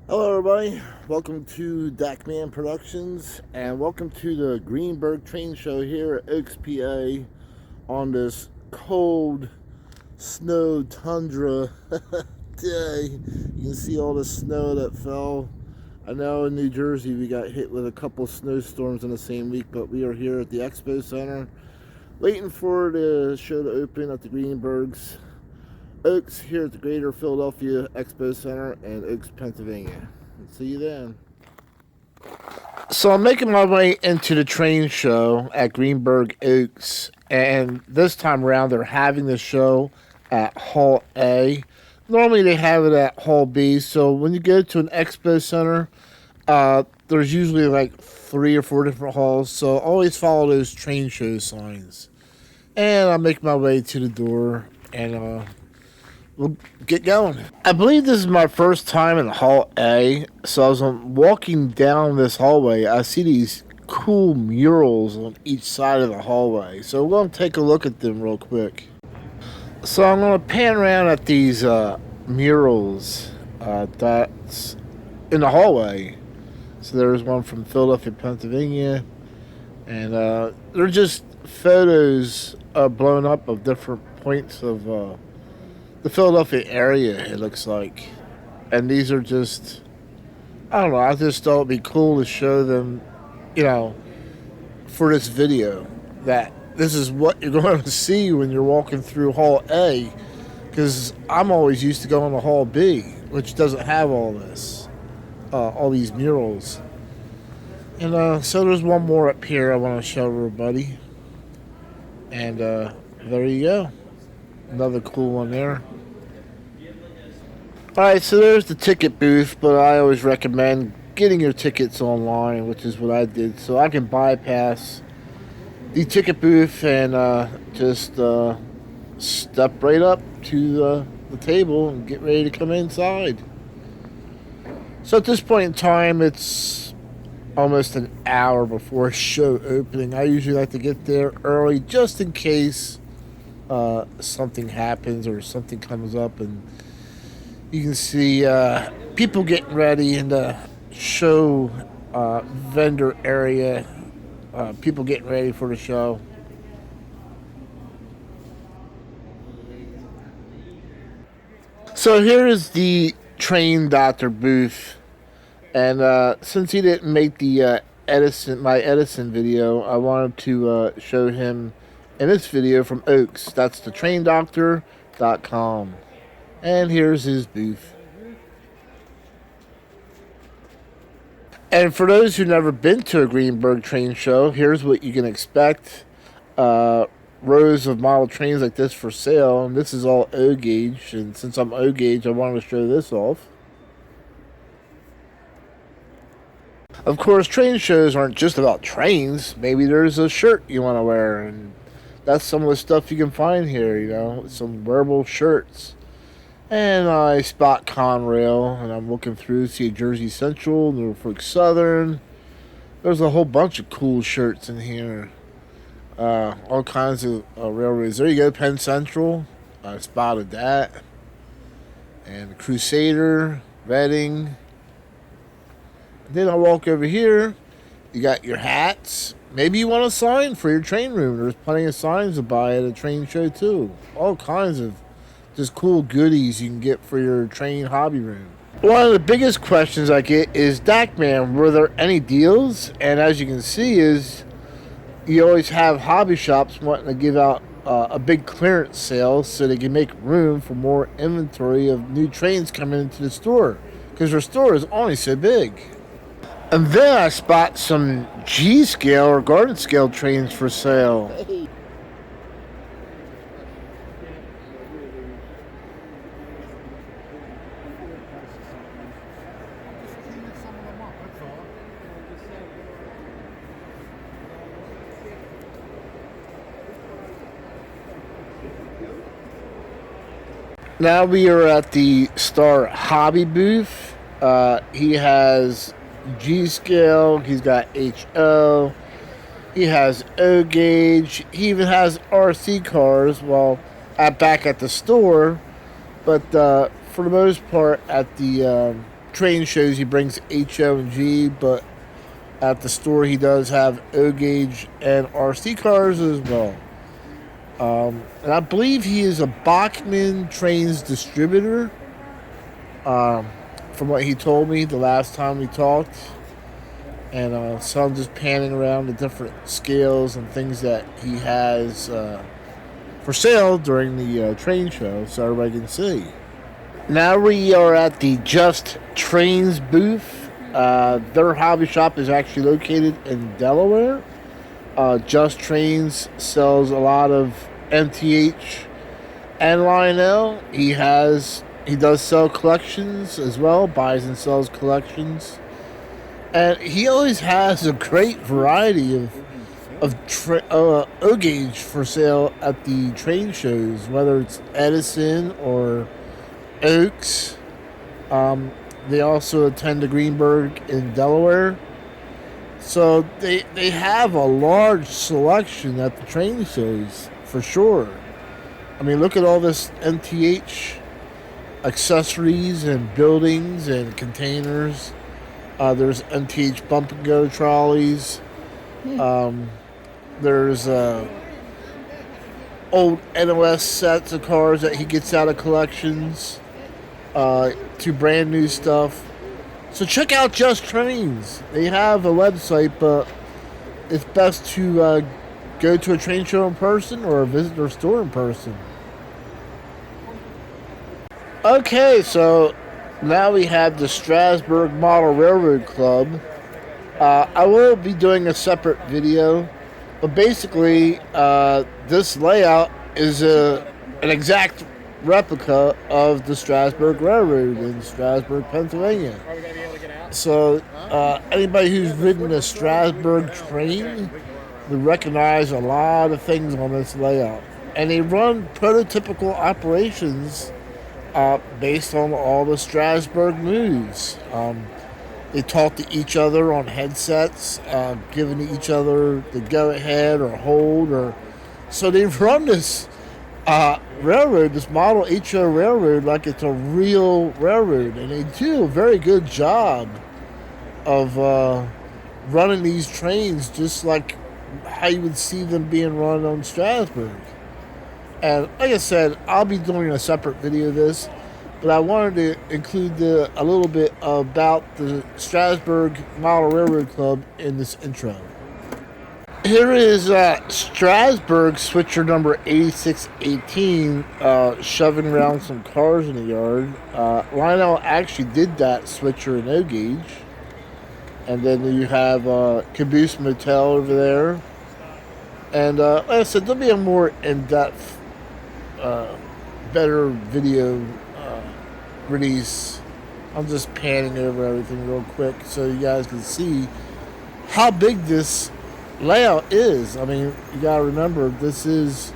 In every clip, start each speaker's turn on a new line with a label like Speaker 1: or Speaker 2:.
Speaker 1: Hello everybody, welcome to Dakman Productions and welcome to the Greenberg Train Show here at Oaks, PA on this cold snow tundra day. You can see all the snow that fell. I know in New Jersey we got hit with a couple snowstorms in the same week, but we are here at the Expo Center waiting for the show to open at the Greenbergs. Oaks here at the Greater Philadelphia Expo Center in Oaks, Pennsylvania. See you then. So I'm making my way into the train show at Greenberg Oaks, and this time around they're having the show at Hall A. Normally they have it at Hall B, so when you go to an Expo Center, there's usually like 3 or 4 different halls, so always follow those train show signs. And I make my way to the door, and we'll get going. I believe this is my first time in Hall A, so as I'm walking down this hallway, I see these cool murals on each side of the hallway. So we're going to take a look at them real quick. So I'm going to pan around at these murals that's in the hallway. So there's one from Philadelphia, Pennsylvania, and they're just photos blown up of different points of the Philadelphia area, it looks like. And these are just, I don't know, I just thought it'd be cool to show them, for this video, that this is what you're going to see when you're walking through Hall A, because I'm always used to going to Hall B, which doesn't have all this, all these murals. And so there's one more up here I want to show everybody. And there you go. Another cool one there. Alright, so there's the ticket booth, but I always recommend getting your tickets online, which is what I did, so I can bypass the ticket booth and just step right up to the table and get ready to come inside. So at this point in time, it's almost an hour before show opening. I usually like to get there early just in case something happens or something comes up, and you can see people getting ready in the show vendor area, people getting ready for the show. So here is the train doctor booth, and since he didn't make the my Edison video, I wanted to show him in this video from Oaks. That's the traindoctor.com. And here's his booth. And for those who've never been to a Greenberg train show, here's what you can expect. Rows of model trains like this for sale. And this is all O gauge. And since I'm O gauge, I wanted to show this off. Of course, train shows aren't just about trains. Maybe there's a shirt you want to wear. And that's some of the stuff you can find here, some wearable shirts. And I spot Conrail, and I'm looking through, see Jersey Central, Norfolk Southern. There's a whole bunch of cool shirts in here. All kinds of railroads. There you go, Penn Central. I spotted that. And Crusader, Reading. And then I walk over here. You got your hats. Maybe you want a sign for your train room. There's plenty of signs to buy at a train show, too. All kinds of just cool goodies you can get for your train hobby room. One of the biggest questions I get is, Dakman, were there any deals? And as you can see, is you always have hobby shops wanting to give out a big clearance sale so they can make room for more inventory of new trains coming into the store, because their store is only so big. And then I spot some G-scale or garden scale trains for sale. Now we are at the Star Hobby booth. He has G-scale, he's got HO, he has O gauge, he even has RC cars, back at the store, but for the most part at the train shows he brings HO and G, but at the store he does have O gauge and RC cars as well. And I believe he is a Bachmann Trains distributor, from what he told me the last time we talked. And so I'm just panning around the different scales and things that he has for sale during the train show so everybody can see. Now we are at the Just Trains booth. Their hobby shop is actually located in Delaware. Just Trains sells a lot of MTH and Lionel. He does sell collections as well, buys and sells collections. And he always has a great variety of O gauge for sale at the train shows, whether it's Edison or Oaks. They also attend the Greenberg in Delaware. So they have a large selection at the train shows, for sure. I mean, look at all this MTH accessories and buildings and containers. There's MTH bump and go trolleys. There's old NOS sets of cars that he gets out of collections, to brand new stuff. So check out Just Trains. They have a website, but it's best to go to a train show in person or visit their store in person. Okay, so now we have the Strasburg Model Railroad Club. I will be doing a separate video, but basically this layout is an exact replica of the Strasburg Railroad in Strasburg, Pennsylvania. So anybody who's ridden a Strasburg train will recognize a lot of things on this layout. And they run prototypical operations based on all the Strasburg moves. They talk to each other on headsets, giving each other the go-ahead or hold. So they run this railroad, this model HO railroad, like it's a real railroad. And they do a very good job of running these trains just like how you would see them being run on Strasburg. And like I said, I'll be doing a separate video of this, but I wanted to include a little bit about the Strasburg Model Railroad Club in this intro. Here is Strasburg switcher number 8618 shoving around some cars in the yard. Lionel actually did that switcher in O gauge. And then you have Caboose Motel over there. And like I said, there'll be a more in-depth, better video release. I'm just panning over everything real quick so you guys can see how big this layout is. I mean, you gotta remember, this is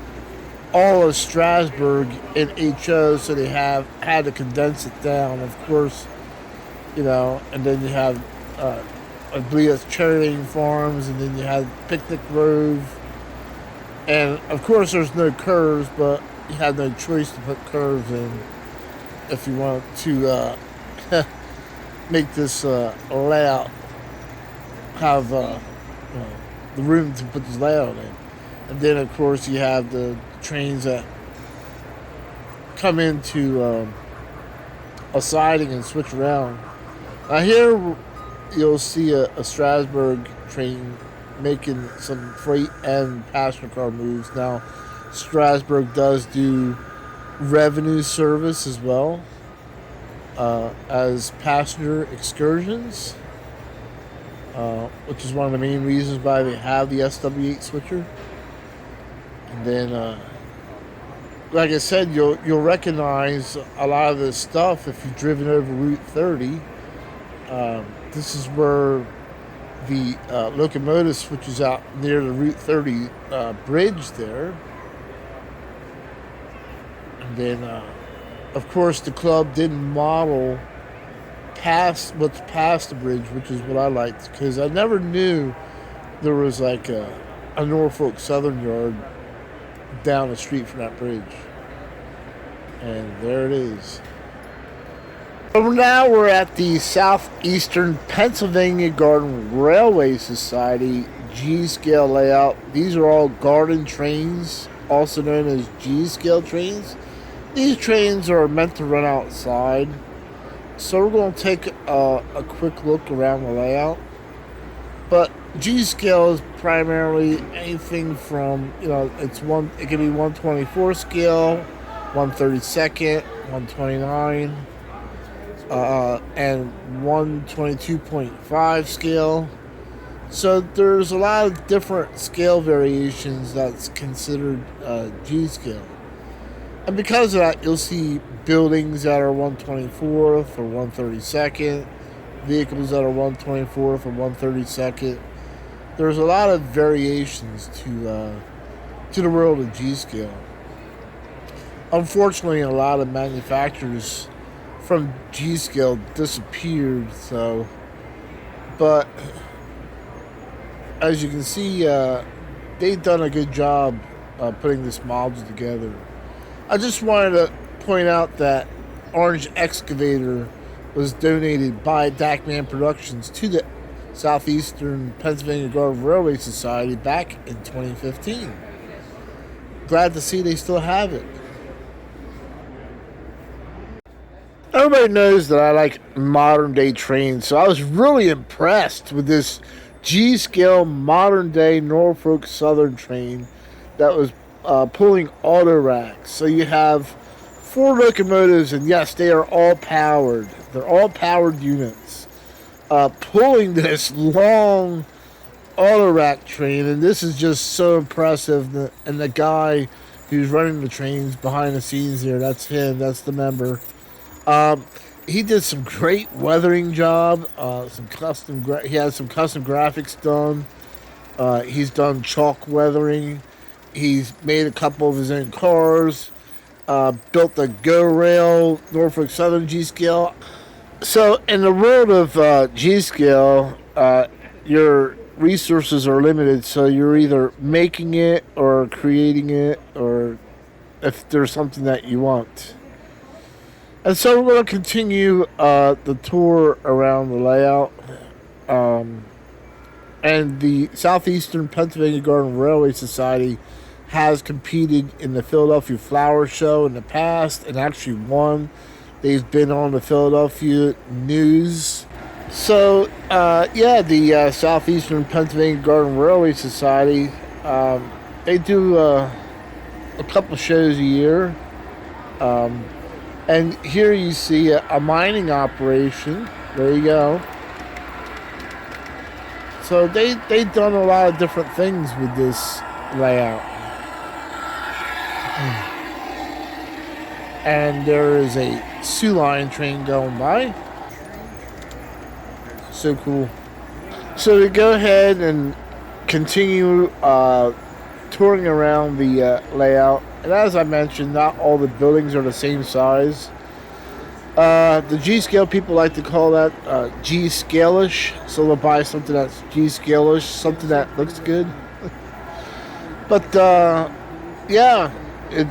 Speaker 1: all of Strasburg in HO, so they had to condense it down, of course, you know. And then you have I believe it's Cherry Lane Farms, and then you have Picnic Grove, and of course there's no curves, but you have no choice to put curves in if you want to make this layout have the room to put this layout in. And then of course you have the trains that come into a siding and switch around. Now here you'll see a Strasburg train making some freight and passenger car moves. Now Strasburg does do revenue service as well as passenger excursions, which is one of the main reasons why they have the SW8 switcher. And then like I said, you'll recognize a lot of this stuff if you've driven over Route 30. This is where the locomotive switches out near the Route 30 bridge there. And then, of course, the club didn't model what's past the bridge, which is what I liked, because I never knew there was like a Norfolk Southern yard down the street from that bridge. And there it is. So now we're at the Southeastern Pennsylvania Garden Railway Society G-scale layout. These are all garden trains, also known as G-scale trains. These trains are meant to run outside. So we're going to take a quick look around the layout. But G-scale is primarily anything from, it can be 124 scale, 132nd, 129, and 122.5 scale. So there's a lot of different scale variations that's considered G-scale. And because of that, you'll see buildings that are 124th or 132nd, vehicles that are 124th or 132nd. There's a lot of variations to the world of G-scale. Unfortunately, a lot of manufacturers from G-scale disappeared. But as you can see, they've done a good job putting this model together. I just wanted to point out that orange excavator was donated by Dakman Productions to the Southeastern Pennsylvania Garden Railway Society back in 2015. Glad to see they still have it. Everybody knows that I like modern day trains, so I was really impressed with this G-scale modern day Norfolk Southern train that was pulling auto racks. So you have 4 locomotives, and yes, they are all powered. They're all powered units pulling this long auto rack train, and this is just so impressive. And the guy who's running the trains behind the scenes here, that's him. That's the member. He did some great weathering job. He has some custom graphics done. He's done chalk weathering. He's made a couple of his own cars. Built the Go Rail Norfolk Southern G-scale. So in the world of G-scale, your resources are limited. So you're either making it or creating it, or if there's something that you want. And so we're going to continue the tour around the layout. And the Southeastern Pennsylvania Garden Railway Society has competed in the Philadelphia Flower Show in the past and actually won. They've been on the Philadelphia News. So, the Southeastern Pennsylvania Garden Railway Society, they do a couple shows a year. And here you see a mining operation. There you go. So they've done a lot of different things with this layout. And there is a Sioux Line train going by. So cool. So to go ahead and continue touring around the layout. And as I mentioned, not all the buildings are the same size. The G-scale people like to call that G-scale-ish. So they'll buy something that's G-scale-ish, something that looks good. But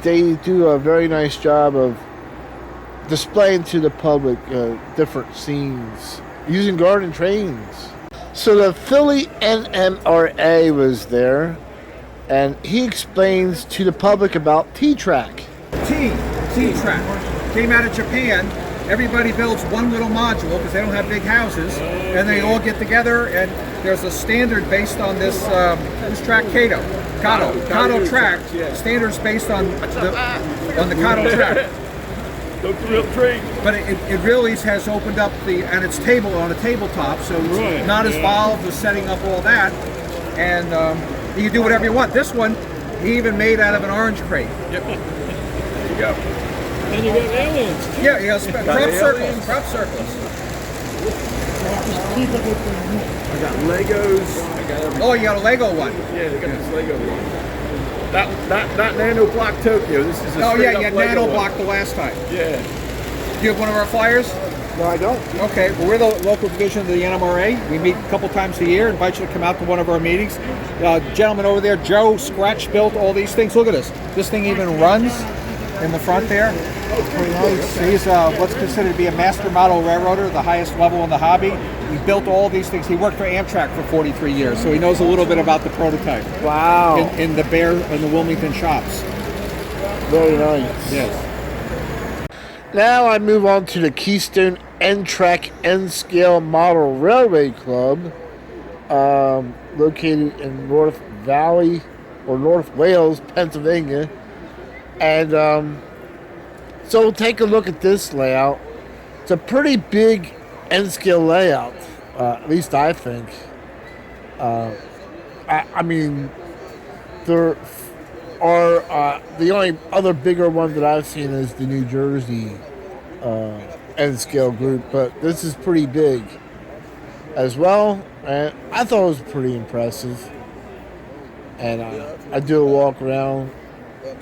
Speaker 1: they do a very nice job of displaying to the public different scenes using garden trains. So the Philly NMRA was there, and he explains to the public about T-Track.
Speaker 2: T-Track came out of Japan. Everybody builds one little module because they don't have big houses, and they all get together, and there's a standard based on this track, Kato track. Standards based on the Kato track.
Speaker 3: The real train.
Speaker 2: But it really has opened up and it's on a tabletop, so it's not as involved with setting up all that, and you can do whatever you want. This one, he even made out of an orange crate.
Speaker 3: Yep. There you go.
Speaker 4: And you got aliens.
Speaker 2: Yeah, you got crop circles.
Speaker 3: I got Legos. I got everything.
Speaker 2: Oh, you got a Lego one.
Speaker 3: Yeah, they got this Lego one. Not Nano Block Tokyo. This is a
Speaker 2: you had
Speaker 3: Lego
Speaker 2: Nano Block the last time.
Speaker 3: Yeah.
Speaker 2: Do you have one of our flyers?
Speaker 1: No, I don't.
Speaker 2: Okay, well, we're the local division of the NMRA. We meet a couple times a year. Invite you to come out to one of our meetings. Gentleman over there, Joe, scratch built all these things. Look at this. This thing even runs in the front there.
Speaker 1: Pretty nice.
Speaker 2: He's what's considered to be a master model railroader, the highest level in the hobby. He built all these things. He worked for Amtrak for 43 years, so he knows a little bit about the prototype.
Speaker 1: Wow.
Speaker 2: In the Wilmington shops.
Speaker 1: Very nice.
Speaker 2: Yes.
Speaker 1: Now I move on to the Keystone N-Track N-Scale Model Railway Club, located in North Valley or North Wales, Pennsylvania. And so we'll take a look at this layout. It's a pretty big N-scale layout, at least I think. I mean, there are the only other bigger one that I've seen is the New Jersey N-scale group, but this is pretty big as well. And I thought it was pretty impressive. And I do a walk around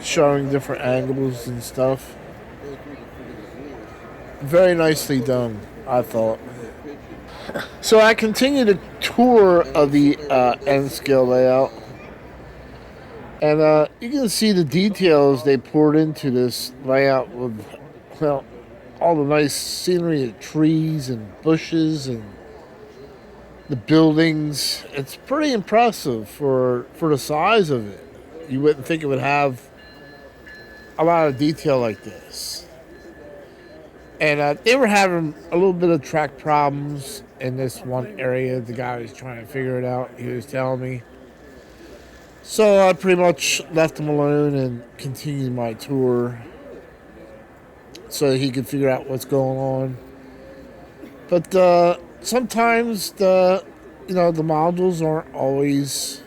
Speaker 1: showing different angles and stuff. Very nicely done, I thought. So I continue the tour of the N-scale layout. And you can see the details they poured into this layout with, well, all the nice scenery of trees and bushes and the buildings. It's pretty impressive for the size of it. You wouldn't think it would have a lot of detail like this. And they were having a little bit of track problems in this one area. The guy was trying to figure it out. He was telling me. So I pretty much left him alone and continued my tour so he could figure out what's going on. But sometimes the modules aren't always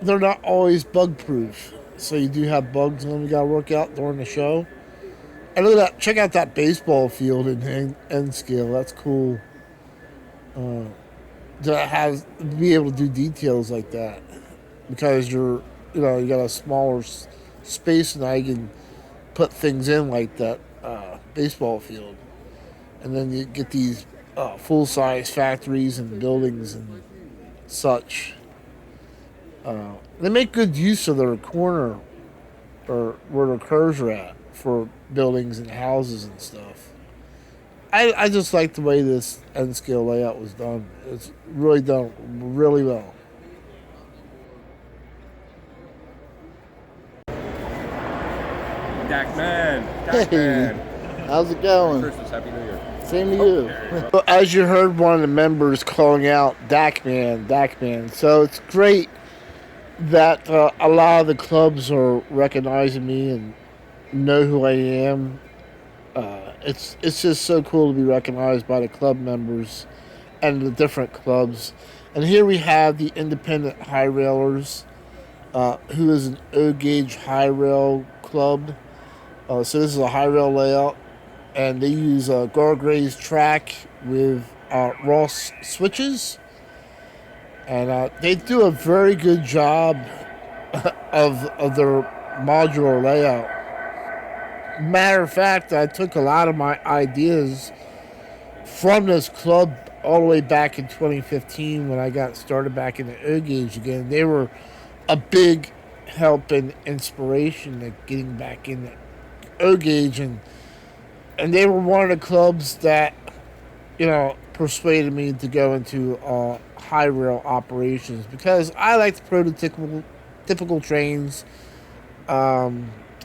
Speaker 1: they're not always bug proof. So you do have bugs in them you gotta work out during the show. And look at that! Check out that baseball field in N scale. That's cool. To be able to do details like that, because you got a smaller space and I can put things in like that baseball field, and then you get these full size factories and buildings and such. They make good use of their corner or where the curves are at for buildings and houses and stuff. I just like the way this N-scale layout was done. It's really done really well.
Speaker 3: Dakman.
Speaker 1: Hey, how's it going?
Speaker 3: Christmas, Happy New Year.
Speaker 1: Same to you. Well, as you heard one of the members calling out Dakman. So it's great that a lot of the clubs are recognizing me and know who I am. It's just so cool to be recognized by the club members and the different clubs. And here we have the Independent High Railers, who is an O-gauge high rail club. So this is a high rail layout, and they use Gargraze track with Ross switches. And they do a very good job of their modular layout. Matter of fact, I took a lot of my ideas from this club all the way back in 2015 when I got started back in the O-gauge again. They were a big help and inspiration of getting back in the O-gauge, and they were one of the clubs that, persuaded me to go into high rail operations, because I like the prototypical trains.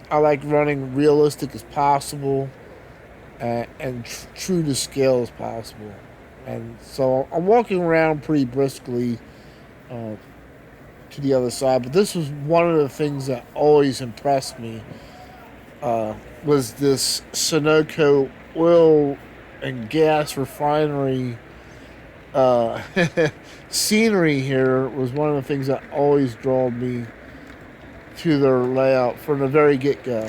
Speaker 1: I like running realistic as possible and true to scale as possible. And so I'm walking around pretty briskly to the other side. But this was one of the things that always impressed me, was this Sunoco oil and gas refinery scenery here. Was one of the things that always drew me to their layout from the very get-go,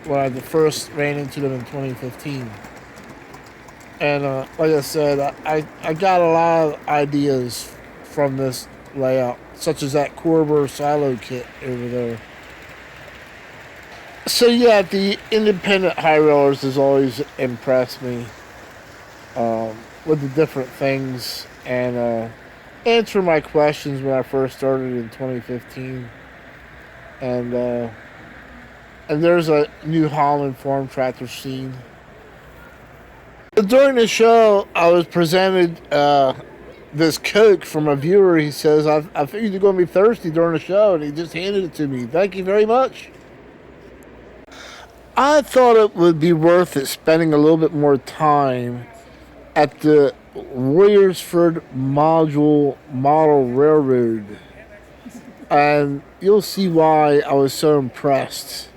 Speaker 1: when I first ran into them in 2015. And like I said, I got a lot of ideas from this layout, such as that Corber silo kit over there. So yeah, the independent high railers has always impressed me with the different things, and answer my questions when I first started in 2015. And And there's a New Holland farm tractor scene. During the show, I was presented this Coke from a viewer. He says, I figured you're going to be thirsty during the show, and he just handed it to me. Thank you very much. I thought it would be worth it spending a little bit more time at the Warriorsford Model Railroad. And you'll see why I was so impressed.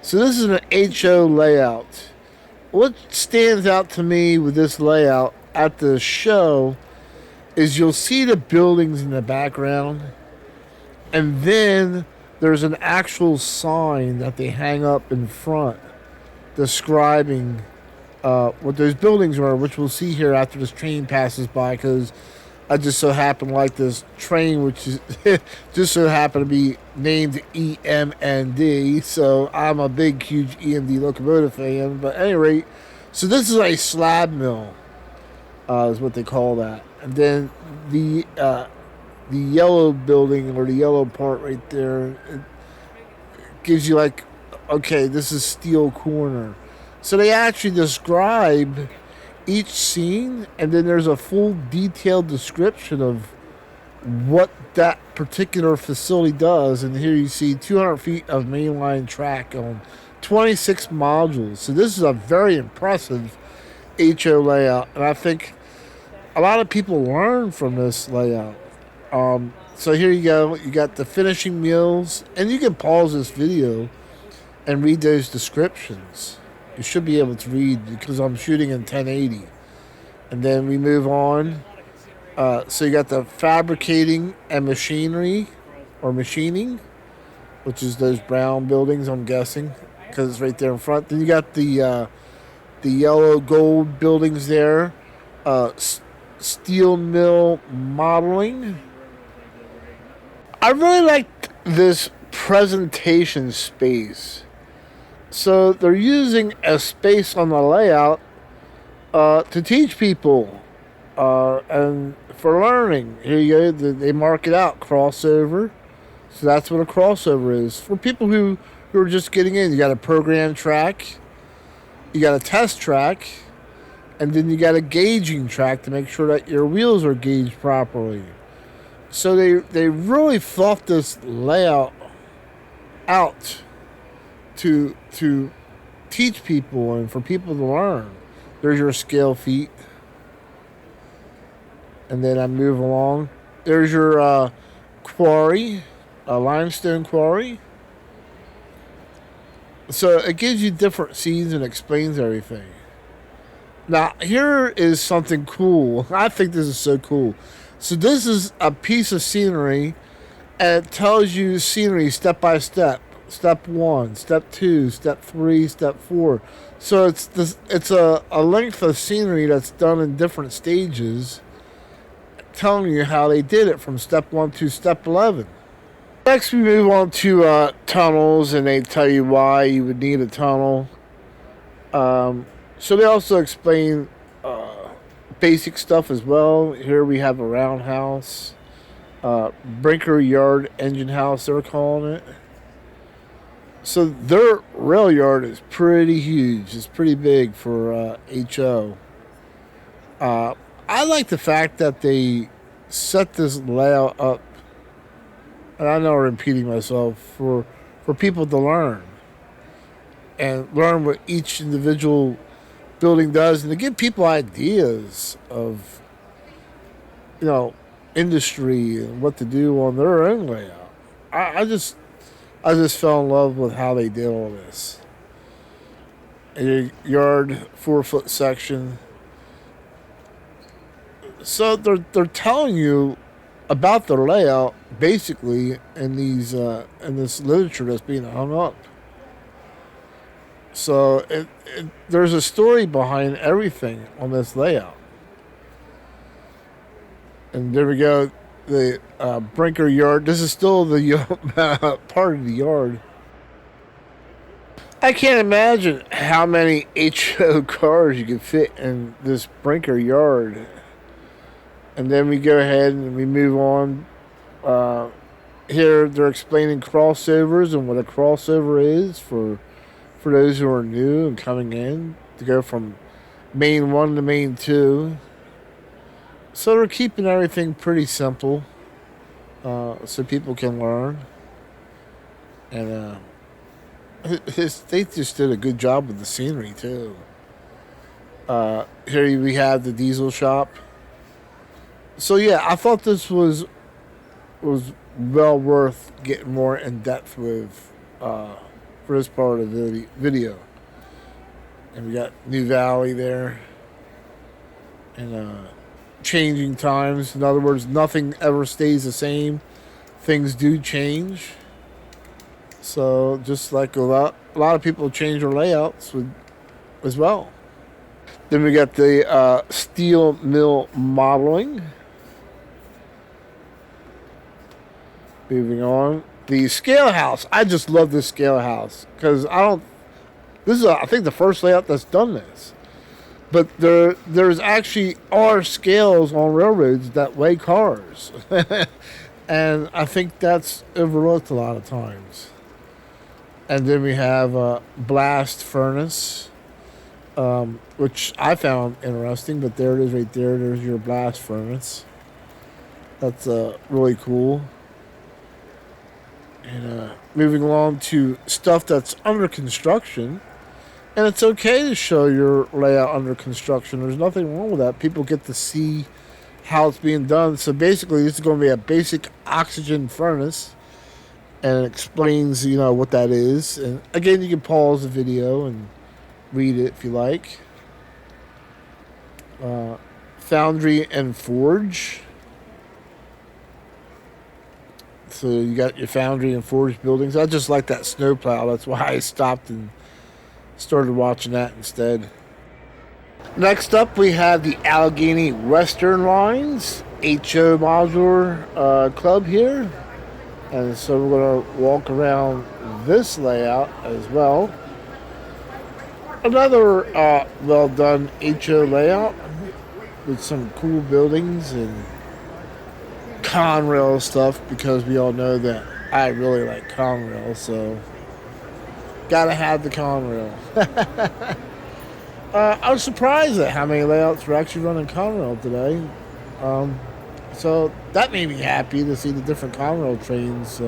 Speaker 1: So this is an HO layout. What stands out to me with this layout at the show is you'll see the buildings in the background, and then there's an actual sign that they hang up in front describing what those buildings are, which we'll see here after this train passes by, because I just so happen to like this train, which is just so happen to be named EMND. So I'm a big, huge EMD locomotive fan. But at any rate, so this is a slab mill, is what they call that. And then the yellow building, or the yellow part right there, it gives you like, okay, this is Steel Corner. So they actually describe each scene, and then there's a full detailed description of what that particular facility does. And here you see 200 feet of mainline track on 26 modules. So this is a very impressive HO layout, and I think a lot of people learn from this layout. So here you go. You got the finishing mills, and you can pause this video and read those descriptions. You should be able to read because I'm shooting in 1080. And then we move on. So you got the fabricating and machinery, or machining, which is those brown buildings, I'm guessing, because it's right there in front. Then you got the yellow gold buildings there. Steel mill modeling. I really liked this presentation space. So they're using a space on the layout to teach people and for learning. Here you go. They mark it out, crossover. So that's what a crossover is. For people who are just getting in, you got a program track, you got a test track, and then you got a gauging track to make sure that your wheels are gauged properly. So they really thought this layout out to teach people and for people to learn. There's your scale feet. And then I move along. There's your quarry, a limestone quarry. So it gives you different scenes and explains everything. Now, here is something cool. I think this is so cool. So this is a piece of scenery, and it tells you scenery step by step. Step 1, step 2, step 3, step 4. So it's a length of scenery that's done in different stages, telling you how they did it from step 1 to step 11. Next, we move on to tunnels, and they tell you why you would need a tunnel. So they also explain basic stuff as well. Here we have a roundhouse, Brinker Yard engine house, they're calling it. So their rail yard is pretty huge. It's pretty big for HO. I like the fact that they set this layout up, and I know I'm repeating myself, for people to learn. And learn what each individual building does, and to give people ideas of, industry and what to do on their own layout. I just fell in love with how they did all this. A yard 4-foot section. So they're telling you about their layout basically in this literature that's being hung up. So there's a story behind everything on this layout. And there we go, the Brinker Yard. This is still the part of the yard. I can't imagine how many HO cars you could fit in this Brinker Yard. And then we go ahead and we move on. Here they're explaining crossovers and what a crossover is for for those who are new and coming in, to go from main 1 to main 2. So they're keeping everything pretty simple, so people can learn. And they just did a good job with the scenery too. Here we have the diesel shop. So yeah, I thought this was well worth getting more in depth with for this part of the video. And we got New Valley there, and changing times. In other words, nothing ever stays the same. Things do change. So just like a lot of people change their layouts as well. Then we got the steel mill modeling. Moving on, the scale house. I just love this scale house because this is I think the first layout that's done this. But there's actually are scales on railroads that weigh cars, and I think that's overlooked a lot of times. And then we have a blast furnace, which I found interesting. But there it is right there. There's your blast furnace. That's really cool. And moving along to stuff that's under construction. And it's okay to show your layout under construction. There's nothing wrong with that. People get to see how it's being done. So basically, this is going to be a basic oxygen furnace. And it explains, what that is. And again, you can pause the video and read it if you like. Foundry and forge. So you got your foundry and forge buildings. I just like that snowplow. That's why I stopped and started watching that instead. Next up, we have the Allegheny Western Lines HO Modular Club here. And so we're going to walk around this layout as well. Another well done HO layout with some cool buildings and Conrail stuff, because we all know that I really like Conrail, so gotta have the Conrail. I was surprised at how many layouts were actually running Conrail today. So that made me happy to see the different Conrail trains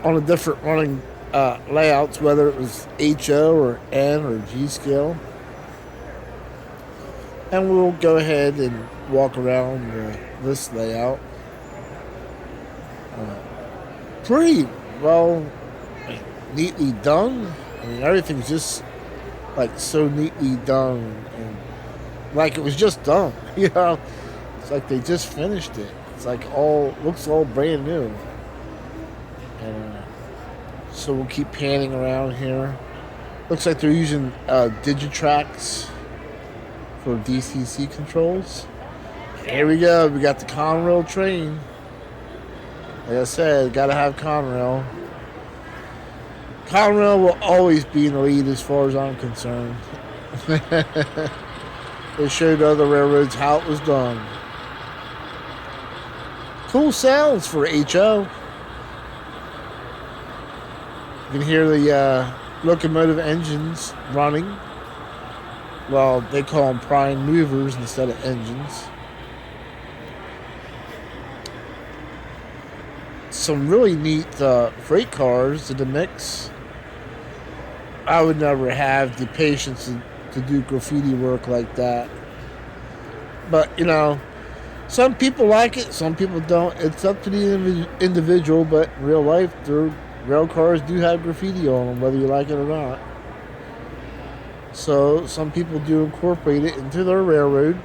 Speaker 1: on the different running layouts, whether it was HO or N or G scale. And we'll go ahead and walk around this layout. Pretty well, neatly done. I mean, everything's just so neatly done, and like it was just done. It's like they just finished it. It's like looks all brand new. And so we'll keep panning around here. Looks like they're using Digitrax for DCC controls. Here we go. We got the Conrail train. Like I said, gotta have Conrail. Conrail will always be in the lead as far as I'm concerned. They showed other railroads how it was done. Cool sounds for HO. You can hear the locomotive engines running. Well, they call them prime movers instead of engines. Some really neat freight cars in the mix. I would never have the patience to do graffiti work like that. But, some people like it, some people don't. It's up to the individual, but in real life, rail cars do have graffiti on them, whether you like it or not. So some people do incorporate it into their railroad.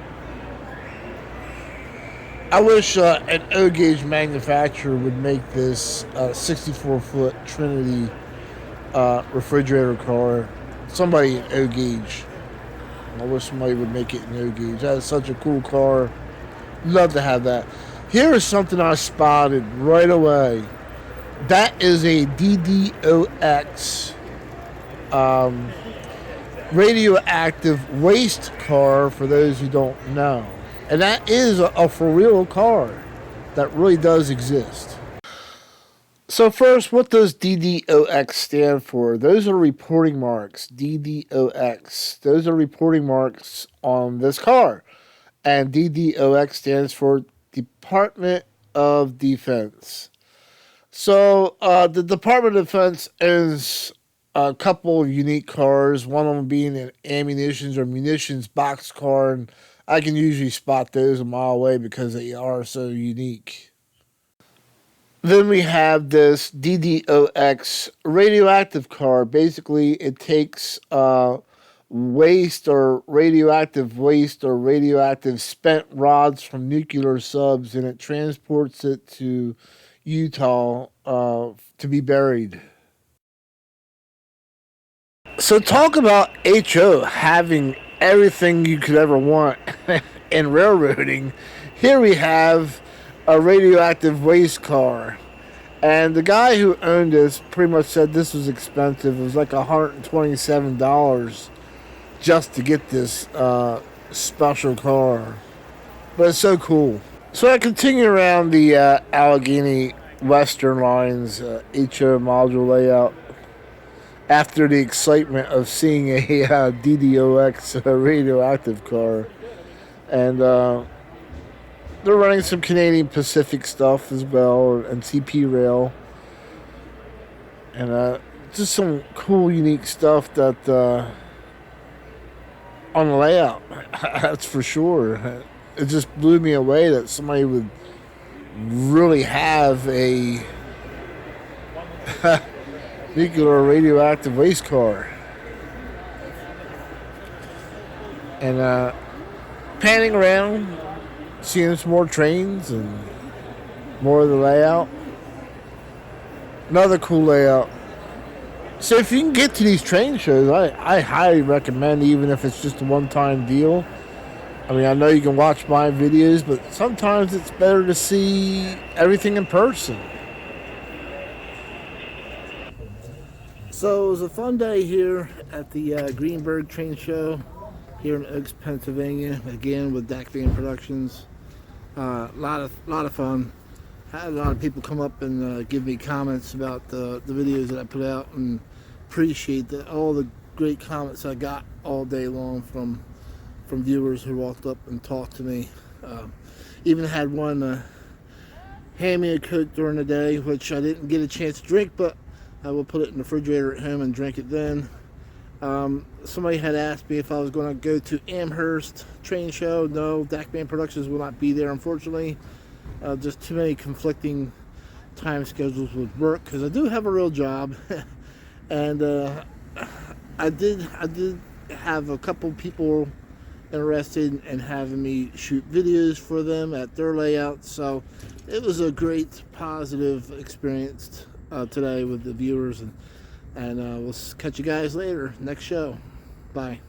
Speaker 1: I wish an O-gauge manufacturer would make this 64-foot Trinity refrigerator car. Somebody in O-gauge. I wish somebody would make it in O-gauge. That is such a cool car. Love to have that. Here is something I spotted right away. That is a DDOX radioactive waste car, for those who don't know. And that is a for real car that really does exist. So first, what does DDOX stand for? Those are reporting marks. DDOX. Those are reporting marks on this car. And DDOX stands for Department of Defense. So the Department of Defense is a couple of unique cars, one of them being an ammunitions or munitions box car, and I can usually spot those a mile away because they are so unique. Then we have this DDOX radioactive car. Basically, it takes waste or radioactive spent rods from nuclear subs, and it transports it to Utah to be buried. So talk about HO having everything you could ever want in railroading. Here we have a radioactive race car. And the guy who owned this pretty much said this was expensive. It was like $127 just to get this special car. But it's so cool. So I continue around the Allegheny Western Lines HO module layout after the excitement of seeing a DDOX radioactive car. And they're running some Canadian Pacific stuff as well, and CP Rail. And just some cool, unique stuff that on the layout, that's for sure. It just blew me away that somebody would really have a nuclear radioactive race car. And panning around, seeing some more trains and more of the layout. Another cool layout. So if you can get to these train shows, I highly recommend, even if it's just a one-time deal. I mean, I know you can watch my videos, but sometimes it's better to see everything in person. So it was a fun day here at the Greenberg train show here in Oaks, Pennsylvania, again with Dakman Productions. A lot of fun. Had a lot of people come up and give me comments about the videos that I put out, and appreciate all the great comments I got all day long from viewers who walked up and talked to me. Even had one hand me a Coke during the day, which I didn't get a chance to drink, but I will put it in the refrigerator at home and drink it then. Somebody had asked me if I was going to go to Amherst train show. No, Dakman Productions will not be there, unfortunately. Just too many conflicting time schedules with work, because I do have a real job. And I did have a couple people interested in having me shoot videos for them at their layout, so it was a great positive experience today with the viewers, and we'll catch you guys later next show. Bye.